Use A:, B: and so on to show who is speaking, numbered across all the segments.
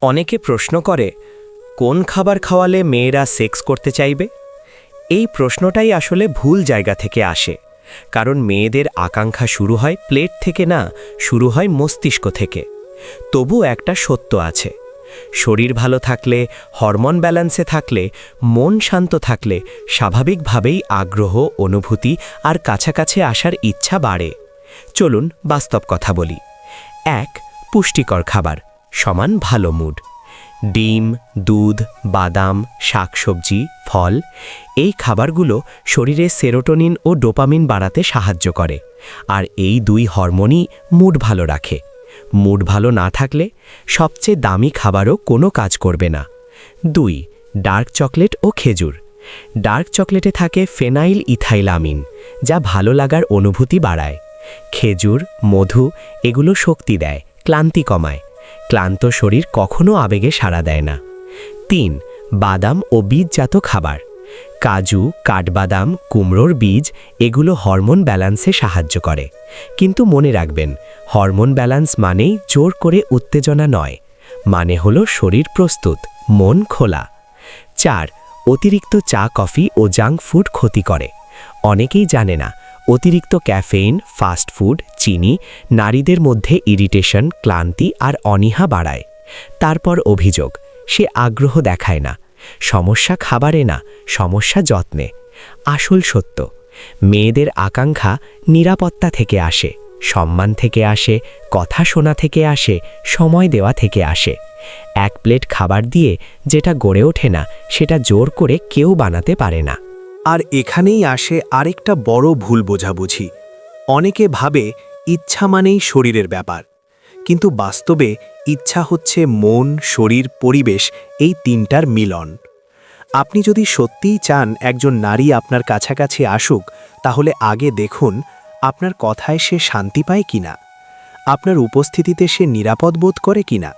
A: অনেকে প্রশ্ন করে, কোন খাবার খাওয়ালে মেয়েরা সেক্স করতে চাইবে? এই প্রশ্নটাই আসলে ভুল জায়গা থেকে আসে, কারণ মেয়েদের আকাঙ্ক্ষা শুরু হয় প্লেট থেকে না, শুরু হয় মস্তিষ্ক থেকে। তবু একটা সত্য আছে, শরীর ভালো থাকলে, হরমোন ব্যালেন্সে থাকলে, মন শান্ত থাকলে স্বাভাবিকভাবেই আগ্রহ, অনুভূতি আর কাছাকাছি আসার ইচ্ছা বাড়ে। চলুন বাস্তব কথা বলি। 1. পুষ্টিকর খাবার সমান ভালো মুড। ডিম, দুধ, বাদাম, শাকসবজি, ফল এই খাবারগুলো শরীরে সেরোটোনিন ও ডোপামিন বাড়াতে সাহায্য করে, আর এই দুই হরমোনই মুড ভালো রাখে। মুড ভালো না থাকলে সবচেয়ে দামি খাবারও কোনো কাজ করবে না। 2. ডার্ক চকলেট ও খেজুর। ডার্ক চকলেটে থাকে ফেনাইল ইথাইলামিন, যা ভালো লাগার অনুভূতি বাড়ায়। খেজুর, মধু এগুলো শক্তি দেয়, ক্লান্তি কমায়। ক্লান্ত শরীর কখনো আবেগে সাড়া দেয় না। 3. বাদাম ও বীজজাত খাবার। কাজু, কাঠবাদাম, কুমড়োর বীজ এগুলো হরমোন ব্যালেন্সে সাহায্য করে। কিন্তু মনে রাখবেন, হরমোন ব্যালেন্স মানেই জোর করে উত্তেজনা নয়, মানে হলো শরীর প্রস্তুত, মন খোলা। 4. অতিরিক্ত চা, কফি ও জাঙ্ক ফুড ক্ষতি করে। অনেকেই জানে না, অতিরিক্ত ক্যাফেইন, ফাস্ট ফুড, চিনি নারীদের মধ্যে ইরিটেশন, ক্লান্তি আর অনীহা বাড়ায়। তারপর অভিযোগ, সে আগ্রহ দেখায় না। সমস্যা খাবারে না, সমস্যা যত্নে। আসল সত্য, মেয়েদের আকাঙ্ক্ষা নিরাপত্তা থেকে আসে, সম্মান থেকে আসে, কথা শোনা থেকে আসে, সময় দেওয়া থেকে আসে। এক প্লেট খাবার দিয়ে যেটা গড়ে ওঠে না, সেটা জোর করে কেউ বানাতে পারে না।
B: আর এখানেই আসে আরেকটা বড় ভুল বোঝাবুঝি। অনেকে ভাবে ইচ্ছা মানেই শরীরের ব্যাপার, কিন্তু বাস্তবে ইচ্ছা হচ্ছে মন, শরীর, পরিবেশ এই তিনটার মিলন। আপনি যদি সত্যিই চান একজন নারী আপনার কাছাকাছি আসুক, তাহলে আগে দেখুন আপনার কথায় সে শান্তি পায় কিনা, আপনার উপস্থিতিতে সে নিরাপদ বোধ করে কিনা।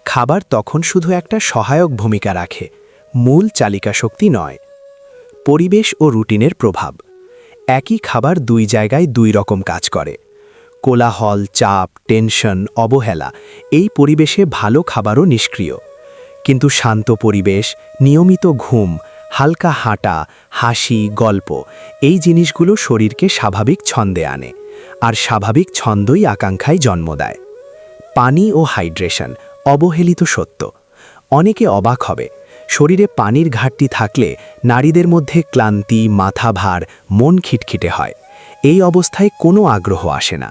B: খাবার তখন শুধু একটা সহায়ক ভূমিকা রাখে, মূল চালিকা শক্তি নয়। পরিবেশ ও রুটিনের প্রভাব। একই খাবার দুই জায়গায় দুই রকম কাজ করে। কোলাহল, চাপ, টেনশন, অবহেলা এই পরিবেশে ভালো খাবারও নিষ্ক্রিয়। কিন্তু শান্ত পরিবেশ, নিয়মিত ঘুম, হালকা হাঁটা, হাসি, গল্প এই জিনিসগুলো শরীরকে স্বাভাবিক ছন্দে আনে, আর স্বাভাবিক ছন্দই আকাঙ্ক্ষায় জন্ম দেয়। পানি ও হাইড্রেশন অবহেলিত সত্য। অনেকে অবাক হবে, শরীরে পানির ঘাটতি থাকলে নারীদের মধ্যে ক্লান্তি, মাথা ভার, মন খিটখিটে হয়। এই অবস্থায় কোনো আগ্রহ আসে না।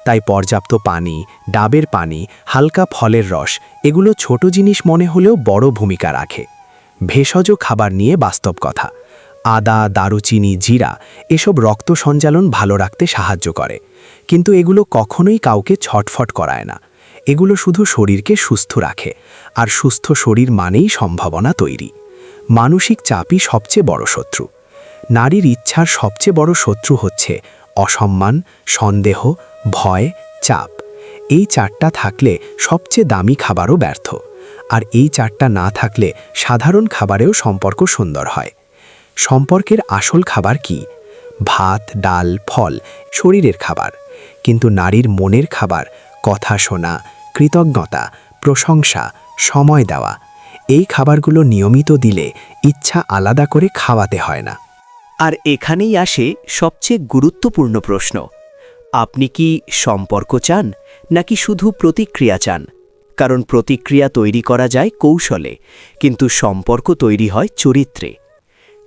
B: তাই পর্যাপ্ত পানি, ডাবের পানি, হালকা ফলের রস এগুলো ছোট জিনিস মনে হলেও বড় ভূমিকা রাখে। ভেষজ খাবার নিয়ে বাস্তব কথা। আদা, দারুচিনি, জিরা এসব রক্ত সঞ্চালন ভালো রাখতে সাহায্য করে, কিন্তু এগুলো কখনোই কাউকে ছটফট করায় না। এগুলো শুধু শরীরকে সুস্থ রাখে, আর সুস্থ শরীর মানেই সম্ভাবনা তৈরি। মানসিক চাপই সবচেয়ে বড় শত্রু। নারীর ইচ্ছার সবচেয়ে বড় শত্রু হচ্ছে অসম্মান, সন্দেহ, ভয়, চাপ। এই চারটা থাকলে সবচেয়ে দামি খাবারও ব্যর্থ, আর এই চারটা না থাকলে সাধারণ খাবারেও সম্পর্ক সুন্দর হয়। সম্পর্কের আসল খাবার কি? ভাত, ডাল, ফল শরীরের খাবার, কিন্তু নারীর মনের খাবার কথা শোনা, কৃতজ্ঞতা, প্রশংসা, সময় দেওয়া। এই খাবারগুলো নিয়মিত দিলে ইচ্ছা আলাদা করে খাওয়াতে হয় না।
A: আর এখানেই আসে সবচেয়ে গুরুত্বপূর্ণ প্রশ্ন, আপনি কি সম্পর্ক চান নাকি শুধু প্রতিক্রিয়া চান? কারণ প্রতিক্রিয়া তৈরি করা যায় কৌশলে, কিন্তু সম্পর্ক তৈরি হয় চরিত্রে।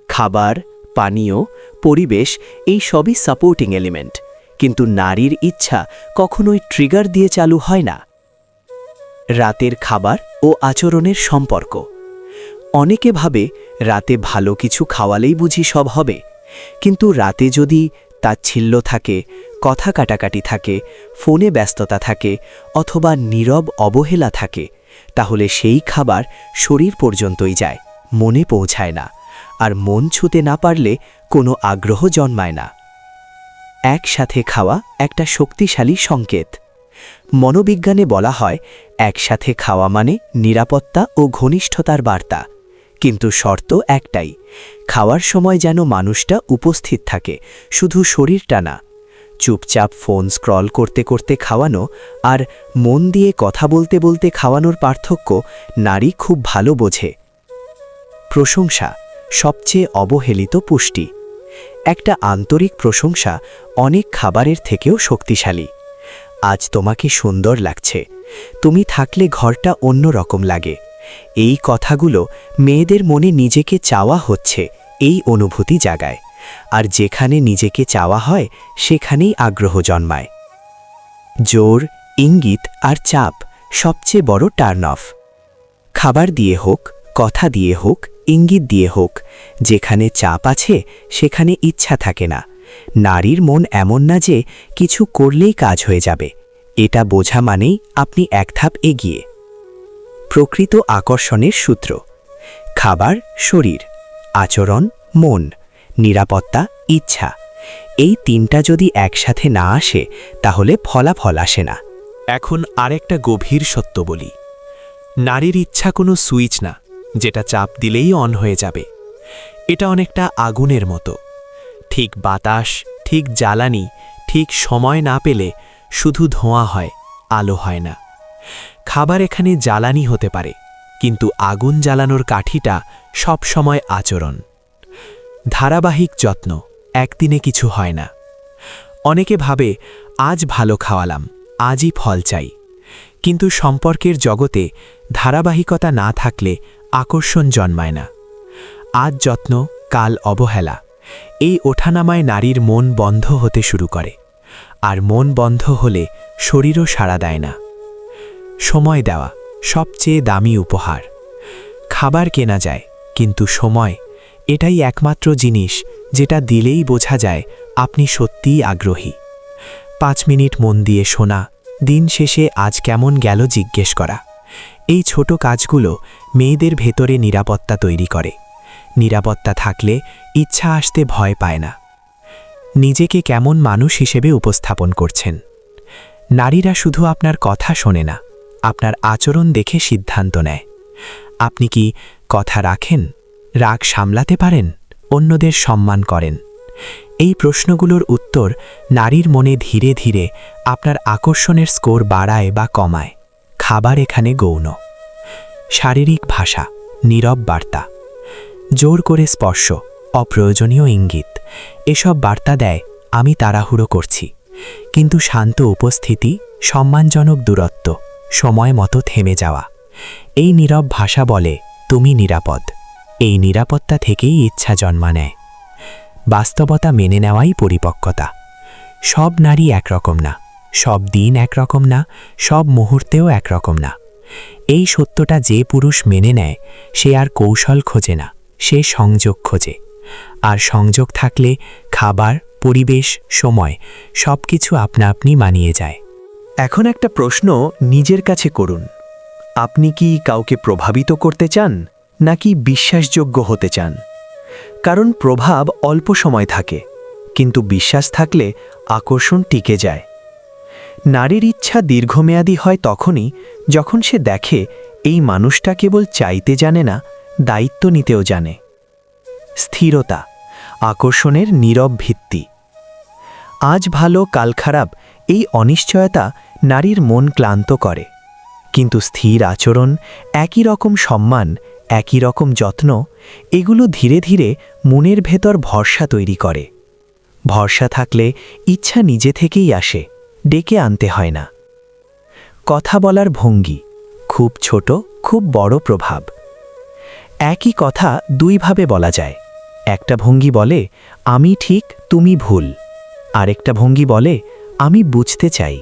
A: খাবার, পানীয়, পরিবেশ এই সবই সাপোর্টিং এলিমেন্ট, কিন্তু নারীর ইচ্ছা কখনোই ট্রিগার দিয়ে চালু হয় না। রাতের খাবার ও আচরণের সম্পর্ক। অনেকে ভাবে রাতে ভালো কিছু খাওয়ালেই বুঝি সব হবে, কিন্তু রাতে যদি তাচ্ছিল্য থাকে, কথা কাটাকাটি থাকে, ফোনে ব্যস্ততা থাকে অথবা নীরব অবহেলা থাকে, তাহলে সেই খাবার শরীর পর্যন্তই যায়, মনে পৌঁছায় না, আর মন ছুঁতে না পারলে কোনো আগ্রহ জন্মায় না। একসাথে খাওয়া একটা শক্তিশালী সংকেত। মনোবিজ্ঞানে বলা হয়, একসাথে খাওয়া মানে নিরাপত্তা ও ঘনিষ্ঠতার বার্তা, কিন্তু শর্ত একটাই, খাওয়ার সময় যেন মানুষটা উপস্থিত থাকে, শুধু শরীরটা না।
B: চুপচাপ ফোন স্ক্রল করতে করতে খাওয়ানো আর মন দিয়ে কথা বলতে বলতে খাওয়ানোর পার্থক্য নারী খুব ভালো বোঝে। প্রশংসা সবচেয়ে অবহেলিত পুষ্টি। একটা আন্তরিক প্রশংসা অনেক খাবারের থেকেও শক্তিশালী। আজ তোমাকে সুন্দর লাগছে, তুমি থাকলে ঘরটা অন্য রকম লাগে। এই কথাগুলো মেয়েদের মনে নিজেকে চাওয়া হচ্ছে এই অনুভূতি জাগায়, আর যেখানে নিজেকে চাওয়া হয় সেখানেই আগ্রহ জন্মায়। জোর, ইঙ্গিত আর চাপ সবচেয়ে বড় টার্ন অফ। খাবার দিয়ে হোক, কথা দিয়ে হোক, ইঙ্গিত দিয়ে হোক, যেখানে চাপ আছে সেখানে ইচ্ছা থাকে না। নারীর মন এমন না যে কিছু করলেই কাজ হয়ে যাবে। এটা বোঝা মানেই আপনি এক ধাপ এগিয়ে। প্রকৃত আকর্ষণের সূত্র: খাবার, শরীর, আচরণ, মন, নিরাপত্তা, ইচ্ছা। এই তিনটা যদি একসাথে না আসে তাহলে ফলাফল আসে না।
C: এখন আরেকটা গভীর সত্য বলি, নারীর ইচ্ছা কোনো সুইচ না যেটা চাপ দিলেই অন হয়ে যাবে। এটা অনেকটা আগুনের মতো, ঠিক বাতাস, ঠিক জ্বালানি, ঠিক সময় না পেলে শুধু ধোঁয়া হয়, আলো হয় না। খাবার এখানে জ্বালানি হতে পারে, কিন্তু আগুন জ্বালানোর কাঠিটা সব সময় আচরণ। ধারাবাহিক যত্ন, একদিনে কিছু হয় না। অনেকে ভাবে আজ ভালো খাওয়ালাম, আজই ফল চাই, কিন্তু সম্পর্কের জগতে ধারাবাহিকতা না থাকলে আকর্ষণ জন্মায় না। আজ যত্ন, কাল অবহেলা, এই ওঠানামায় নারীর মন বন্ধ হতে শুরু করে, আর মন বন্ধ হলে শরীরও সাড়া দেয় না। সময় দেওয়া সবচেয়ে দামি উপহার। খাবার কেনা যায়, কিন্তু সময়, এটাই একমাত্র জিনিস যেটা দিলেই বোঝা যায় আপনি সত্যিই আগ্রহী। 5 মিনিট মন দিয়ে শোনা, দিন শেষে আজ কেমন গেল জিজ্ঞেস করা। এই ছোট কাজগুলো মেয়েদের ভেতরে নিরাপত্তা তৈরি করে। নিরাপত্তা থাকলে ইচ্ছা আসতে ভয় পায় না। নিজেকে কেমন মানুষ হিসেবে উপস্থাপন করছেন। নারীরা শুধু আপনার কথা শোনে না, আপনার আচরণ দেখে সিদ্ধান্ত নেয়। আপনি কি কথা রাখেন, রাগ সামলাতে পারেন, অন্যদের সম্মান করেন? এই প্রশ্নগুলোর উত্তর নারীর মনে ধীরে ধীরে আপনার আকর্ষণের স্কোর বাড়ায় বা কমায়। খাবার এখানে গৌণ। শারীরিক ভাষা, নীরব বার্তা, জোর করে স্পর্শ, অপ্রয়োজনীয় ইঙ্গিত, এসব বার্তা দেয় আমি তাড়াহুড়ো করছি। কিন্তু শান্ত উপস্থিতি, সম্মানজনক দূরত্ব, সময় মতো থেমে যাওয়া, এই নীরব ভাষা বলে তুমি নিরাপদ। এই নিরাপত্তা থেকেই ইচ্ছা জন্মা নেয়। বাস্তবতা মেনে নেওয়াই পরিপক্কতা। সব নারী একরকম না, সব দিন একরকম না, সব মুহূর্তেও একরকম না। এই সত্যটা যে পুরুষ মেনে নেয় সে আর কৌশল খোঁজে না, সে সংযোগ খোঁজে। আর সংযোগ থাকলে খাবার, পরিবেশ, সময় সব কিছু আপনা আপনি মানিয়ে যায়।
B: এখন একটা প্রশ্ন নিজের কাছে করুন। আপনি কি কাউকে প্রভাবিত করতে চান, নাকি বিশ্বাসযোগ্য হতে চান? কারণ প্রভাব অল্প সময় থাকে, কিন্তু বিশ্বাস থাকলে আকর্ষণ টিকে যায়। নারীর ইচ্ছা দীর্ঘমেয়াদী হয় তখনই যখন সে দেখে এই মানুষটা কেবল চাইতে জানে না, দায়িত্ব নিতেও জানে। স্থিরতা আকর্ষণের নীরব ভিত্তি। আজ ভালো কাল খারাপ, এই অনিশ্চয়তা নারীর মন ক্লান্ত করে। কিন্তু স্থির আচরণ, একই রকম সম্মান, একই রকম যত্ন, এগুলো ধীরে ধীরে মনের ভেতর ভরসা তৈরি করে। ভরসা থাকলে ইচ্ছা নিজে থেকেই আসে, ডেকে আনতে হয় না। কথা বলার ভঙ্গি, খুব ছোট খুব বড় প্রভাব। একই কথা দুইভাবে বলা যায়। একটা ভঙ্গি বলে আমি ঠিক তুমি ভুল, আরেকটা ভঙ্গি বলে আমি বুঝতে চাই।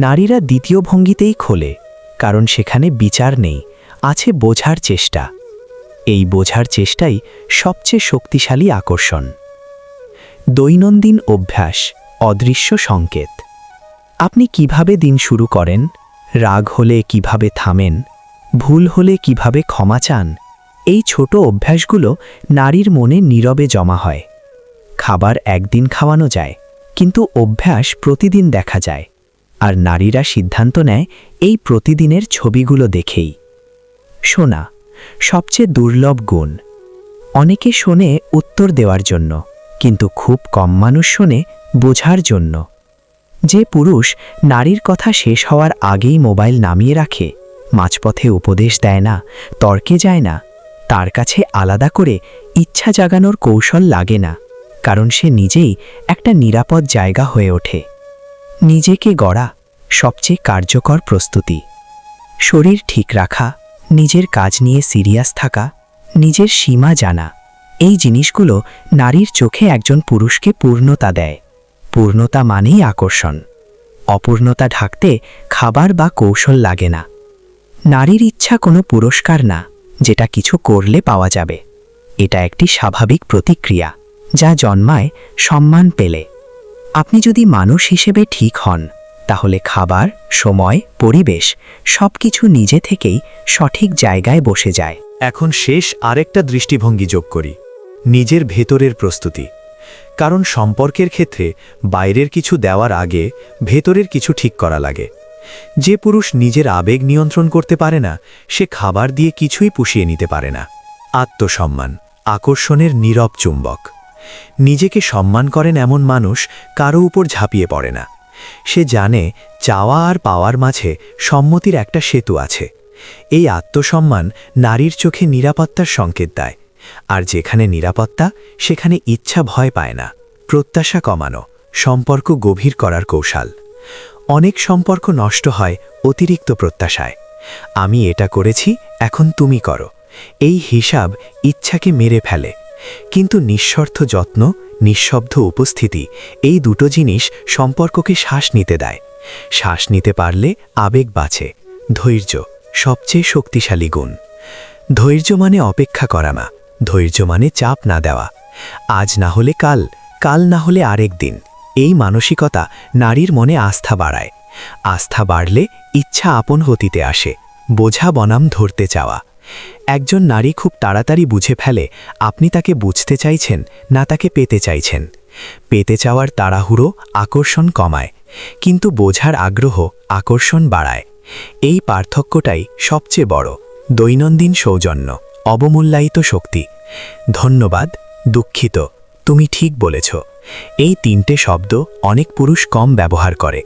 B: নারীরা দ্বিতীয় ভঙ্গিতেই খোলে, কারণ সেখানে বিচার নেই, আছে বোঝার চেষ্টা। এই বোঝার চেষ্টাই সবচেয়ে শক্তিশালী আকর্ষণ। দৈনন্দিন অভ্যাস, অদৃশ্য সংকেত। আপনি কিভাবে দিন শুরু করেন, রাগ হলে কিভাবে থামেন, ভুল হলে কিভাবে ক্ষমা চান, এই ছোট অভ্যাসগুলো নারীর মনে নীরবে জমা হয়। খাবার একদিন খাওয়ানো যায়, কিন্তু অভ্যাস প্রতিদিন দেখা যায়। আর নারীরা সিদ্ধান্ত নেয় এই প্রতিদিনের ছবিগুলো দেখেই। শোনা সবচেয়ে দুর্লভ গুণ। অনেকে শোনে উত্তর দেওয়ার জন্য, কিন্তু খুব কম মানুষ শোনে
D: বোঝার জন্য। যে পুরুষ নারীর কথা শেষ হওয়ার আগেই মোবাইল নামিয়ে রাখে, মাঝপথে উপদেশ দেয় না, তর্কে যায় না, তার কাছে আলাদা করে ইচ্ছা জাগানোর কৌশল লাগে না, কারণ সে নিজেই একটা নিরাপদ জায়গা হয়ে ওঠে। নিজেকে গড়া সবচেয়ে কার্যকর প্রস্তুতি। শরীর ঠিক রাখা, নিজের কাজ নিয়ে সিরিয়াস থাকা, নিজের সীমা জানা, এই জিনিসগুলো নারীর চোখে একজন পুরুষকে পূর্ণতা দেয়। পূর্ণতা মানেই আকর্ষণ। অপূর্ণতা ঢাকতে খাবার বা কৌশল লাগে না। নারীর ইচ্ছা কোনো পুরস্কার না যেটা কিছু করলে পাওয়া যাবে। এটা একটি স্বাভাবিক প্রতিক্রিয়া যা জন্মায় সম্মান পেলে। আপনি যদি মানুষ হিসেবে ঠিক হন, তাহলে খাবার, সময়, পরিবেশ সবকিছু নিজে থেকেই সঠিক জায়গায় বসে যায়।
B: এখন শেষ আরেকটা দৃষ্টিভঙ্গি যোগ করি, নিজের ভেতরের প্রস্তুতি। কারণ সম্পর্কের ক্ষেত্রে বাইরের কিছু দেওয়ার আগে ভেতরের কিছু ঠিক করা লাগে। যে পুরুষ নিজের আবেগ নিয়ন্ত্রণ করতে পারে না, সে খাবার দিয়ে কিছুই পুষিয়ে নিতে পারে না। আত্মসম্মান আকর্ষণের নীরব চুম্বক। নিজেকে সম্মান করেন এমন মানুষ কারো উপর ঝাঁপিয়ে পড়ে না। সে জানে চাওয়া আর পাওয়ার মাঝে সম্মতির একটা সেতু আছে। এই আত্মসম্মান নারীর চোখে নিরাপত্তার সংকেত দেয়। আর যেখানে নিরাপত্তা, সেখানে ইচ্ছা ভয় পায় না। প্রত্যাশা কমানো সম্পর্ক গভীর করার কৌশল। অনেক সম্পর্ক নষ্ট হয় অতিরিক্ত প্রত্যাশায়। আমি এটা করেছি, এখন তুমি করো। এই হিসাব ইচ্ছাকে মেরে ফেলে। কিন্তু নিঃস্বার্থ যত্ন, নিঃশব্দ উপস্থিতি, এই দুটো জিনিস সম্পর্ককে শ্বাস নিতে দেয়। শ্বাস নিতে পারলে আবেগ বাঁচে। ধৈর্য সবচেয়ে শক্তিশালী গুণ। ধৈর্য মানে অপেক্ষা করা না, ধৈর্য মানে চাপ না দেওয়া। আজ না হলে কাল, কাল না হলে আরেক দিন। এই মানসিকতা নারীর মনে আস্থা বাড়ায়। আস্থা বাড়লে ইচ্ছা আপন হতিতে আসে। বোঝা বনাম ধরতে চাওয়া। একজন নারী খুব তাড়াতাড়ি বুঝে ফেলে আপনি তাকে বুঝতে চাইছেন না তাকে পেতে চাইছেন। পেতে চাওয়ার তাড়াহুড়ো আকর্ষণ কমায়, কিন্তু বোঝার আগ্রহ আকর্ষণ বাড়ায়। এই পার্থক্যটাই সবচেয়ে বড়। দৈনন্দিন সৌজন্য, অবমূল্যায়িত শক্তি। ধন্যবাদ, দুঃখিত, তুমি ঠিক বলেছ। এই তিনটে শব্দ অনেক পুরুষ কম ব্যবহার করে,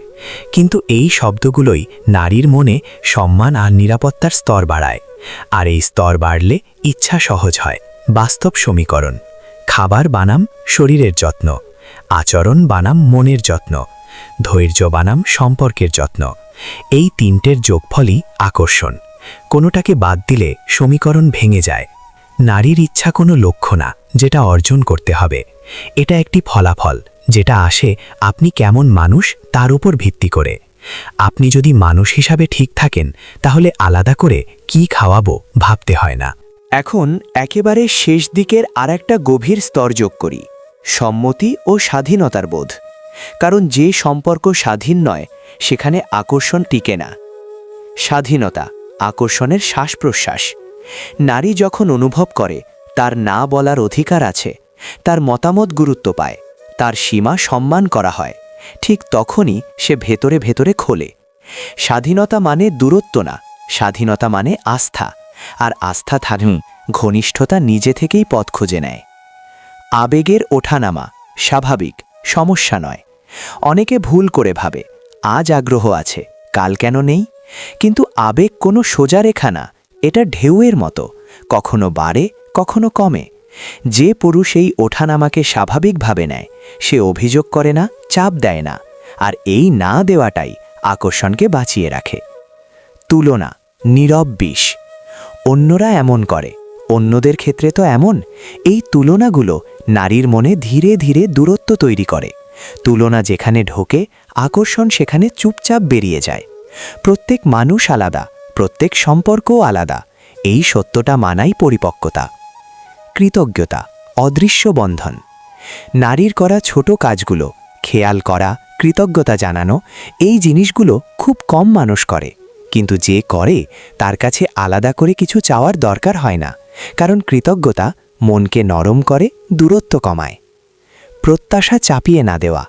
B: কিন্তু এই শব্দগুলোই নারীর মনে সম্মান আর নিরাপত্তার স্তর বাড়ায়। আর এই স্তর বাড়লে ইচ্ছা সহজ হয়। বাস্তব সমীকরণ: খাবার বানাম শরীরের যত্ন, আচরণ বানাম মনের যত্ন, ধৈর্য বানাম সম্পর্কের যত্ন। এই তিনটের যোগফলই আকর্ষণ। কোনোটাকে বাদ দিলে সমীকরণ ভেঙে যায়। নারীর ইচ্ছা কোনো লক্ষ্য না যেটা অর্জন করতে হবে। এটা একটি ফলাফল যেটা আসে আপনি কেমন মানুষ তার উপর ভিত্তি করে। আপনি যদি মানুষ হিসাবে ঠিক থাকেন, তাহলে আলাদা করে কি খাওয়াবো ভাবতে হয় না।
D: এখন একেবারে শেষ দিকের আরেকটা গভীর স্তর যোগ করি, সম্মতি ও স্বাধীনতার বোধ। কারণ যে সম্পর্ক স্বাধীন নয়, সেখানে আকর্ষণ টিকে না। স্বাধীনতা আকর্ষণের শ্বাস প্রশ্বাস। নারী যখন অনুভব করে তার না বলার অধিকার আছে, তার মতামত গুরুত্ব পায়, তার সীমা সম্মান করা হয়, ঠিক তখনই সে ভেতরে ভেতরে খোলে। স্বাধীনতা মানে দূরত্ব না, স্বাধীনতা মানে আস্থা। আর আস্থা থাকলে ঘনিষ্ঠতা নিজে থেকেই পথ খুঁজে নেয়। আবেগের ওঠানামা স্বাভাবিক, সমস্যা নয়। অনেকে ভুল করে ভাবে আজ আগ্রহ আছে, কাল কেন নেই। কিন্তু আবেগ কোনো সোজা রেখা না, এটা ঢেউয়ের মতো, কখনো বাড়ে কখনো কমে। যে পুরুষ এই ওঠানামাকে স্বাভাবিকভাবে নেয়, সে অভিযোগ করে না, চাপ দেয় না। আর এই না দেওয়াটাই আকর্ষণকে বাঁচিয়ে রাখে। তুলনা নীরব বিষ। অন্যরা এমন করে, অন্যদের ক্ষেত্রে তো এমন। এই তুলনাগুলো নারীর মনে ধীরে ধীরে দূরত্ব তৈরি করে। তুলনা যেখানে ঢোকে, আকর্ষণ সেখানে চুপচাপ বেরিয়ে যায়। প্রত্যেক মানুষ আলাদা, প্রত্যেক সম্পর্কও আলাদা। এই সত্যটা মানাই পরিপক্কতা। কৃতজ্ঞতা অদৃশ্য বন্ধন। নারীর করা ছোট কাজগুলো, খেয়াল করা, কৃতজ্ঞতা জানানো, এই জিনিসগুলো খুব কম মানুষ করে। কিন্তু যে করে তার কাছে আলাদা করে কিছু চাওয়ার দরকার হয় না, কারণ কৃতজ্ঞতা মনকে নরম করে, দূরত্ব কমায়। প্রত্যাশা চাপিয়ে না দেওয়া।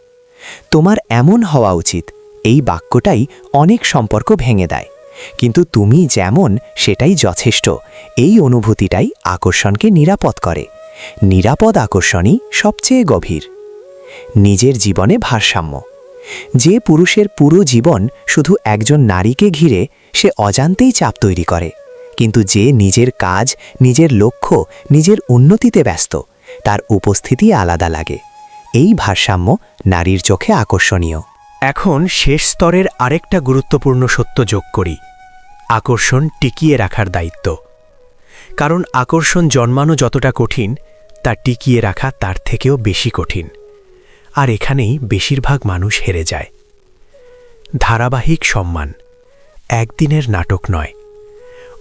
D: তোমার এমন হওয়া উচিত, এই বাক্যটাই অনেক সম্পর্ক ভেঙে দেয়। কিন্তু তুমি যেমন সেটাই যথেষ্ট, এই অনুভূতিটাই আকর্ষণকে নিরাপদ করে। নিরাপদ আকর্ষণই সবচেয়ে গভীর। নিজের জীবনে ভারসাম্য। যে পুরুষের পুরো জীবন শুধু একজন নারীকে ঘিরে, সে অজান্তেই চাপ তৈরি করে। কিন্তু যে নিজের কাজ, নিজের লক্ষ্য, নিজের উন্নতিতে ব্যস্ত, তার উপস্থিতি আলাদা লাগে। এই ভারসাম্য নারীর চোখে আকর্ষণীয়।
C: এখন শেষ স্তরের আরেকটা গুরুত্বপূর্ণ সত্য যোগ করি, আকর্ষণ টিকিয়ে রাখার দায়িত্ব। কারণ আকর্ষণ জন্মানো যতটা কঠিন, তা টিকিয়ে রাখা তার থেকেও বেশি কঠিন। আর এখানেই বেশিরভাগ মানুষ হেরে যায়। ধারাবাহিক সম্মান একদিনের নাটক নয়।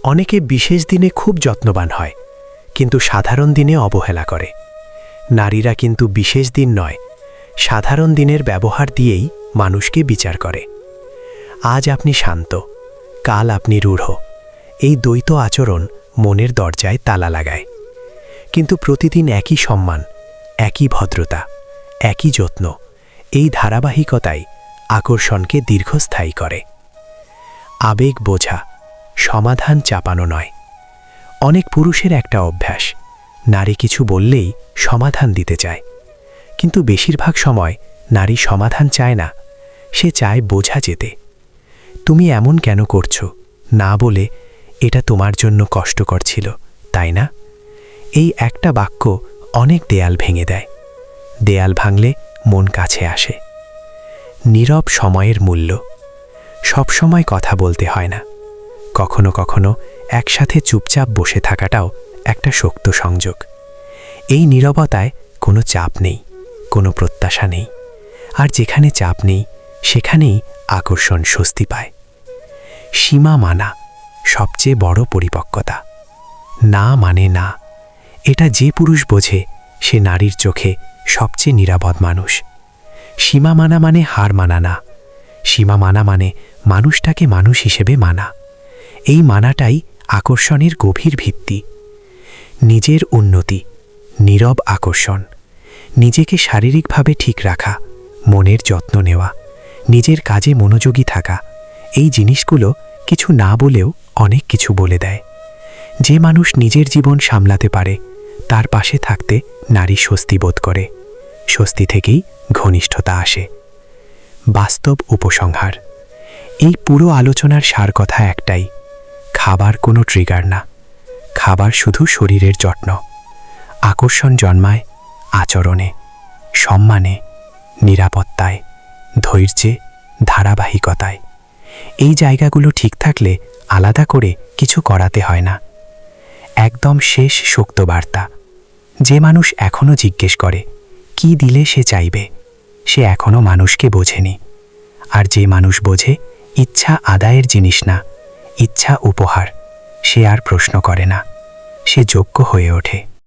C: অনেকে বিশেষ দিনে খুব যত্নবান হয়, কিন্তু সাধারণ দিনে অবহেলা করে। নারীরা কিন্তু বিশেষ দিন নয়, সাধারণ দিনের ব্যবহার দিয়েই মানুষকে বিচার করে। আজ আপনি শান্ত, কাল আপনি রূঢ়। এই দ্বৈত আচরণ মনের দরজায় তালা লাগায়। কিন্তু প্রতিদিন একই সম্মান, একই ভদ্রতা, একই যত্ন, এই ধারাবাহিকতাই আকর্ষণকে দীর্ঘস্থায়ী করে। আবেগ বোঝা, সমাধান চাপানো নয়। অনেক পুরুষের একটা অভ্যাস, নারী কিছু বললেই সমাধান দিতে চায়। কিন্তু বেশিরভাগ সময় নারী সমাধান চায় না, সে চায় বোঝা যেতে। তুমি এমন কেন করছো না বলে, এটা তোমার জন্য কষ্টকর ছিল, তাই না? এই একটা বাক্য অনেক দেয়াল ভেঙে দেয়। দেয়াল ভাঙলে মন কাছে আসে। নীরব সময়ের মূল্য। সব সময় কথা বলতে হয় না। কখনো কখনো একসাথে চুপচাপ বসে থাকাটাও একটা শক্ত সংযোগ। এই নীরবতায় কোনো চাপ নেই, কোনো প্রত্যাশা নেই। আর যেখানে চাপ নেই, সেখানেই আকর্ষণ স্বস্তি পায়। সীমা মানা সবচেয়ে বড় পরিপক্কতা। না মানে না, এটা যে পুরুষ বোঝে, সে নারীর চোখে সবচেয়ে নিরাপদ মানুষ। সীমা মানা মানে হার মানা না। সীমা মানা মানে মানুষটাকে মানুষ হিসেবে মানা। এই মানাটাই আকর্ষণের গভীর ভিত্তি। নিজের উন্নতি, নীরব আকর্ষণ। নিজেকে শারীরিকভাবে ঠিক রাখা, মনের যত্ন নেওয়া, নিজের কাজে মনোযোগী থাকা, এই জিনিসগুলো কিছু না বলেও অনেক কিছু বলে দেয়। যে মানুষ নিজের জীবন সামলাতে পারে, তার পাশে থাকতে নারী স্বস্তি বোধ করে। স্বস্তি থেকেই ঘনিষ্ঠতা আসে। বাস্তব উপসংহার। এই পুরো আলোচনার সার কথা একটাই, খাবার কোনো ট্রিগার না। খাবার শুধু শরীরের যত্ন। আকর্ষণ জন্মায় আচরণে, সম্মানে, নিরাপত্তায়, ধৈর্যে, ধারাবাহিকতায়। এই জায়গাগুলো ঠিক থাকলে আলাদা করে কিছু করাতে হয় না। একদম শেষ শক্ত বার্তা, যে মানুষ এখনও জিজ্ঞেস করে কি দিলে সে চাইবে, সে এখনও মানুষকে বোঝেনি। আর যে মানুষ বোঝে ইচ্ছা আদায়ের জিনিস না, ইচ্ছা উপহার, সে আর প্রশ্ন করে না, সে যোগ্য হয়ে ওঠে।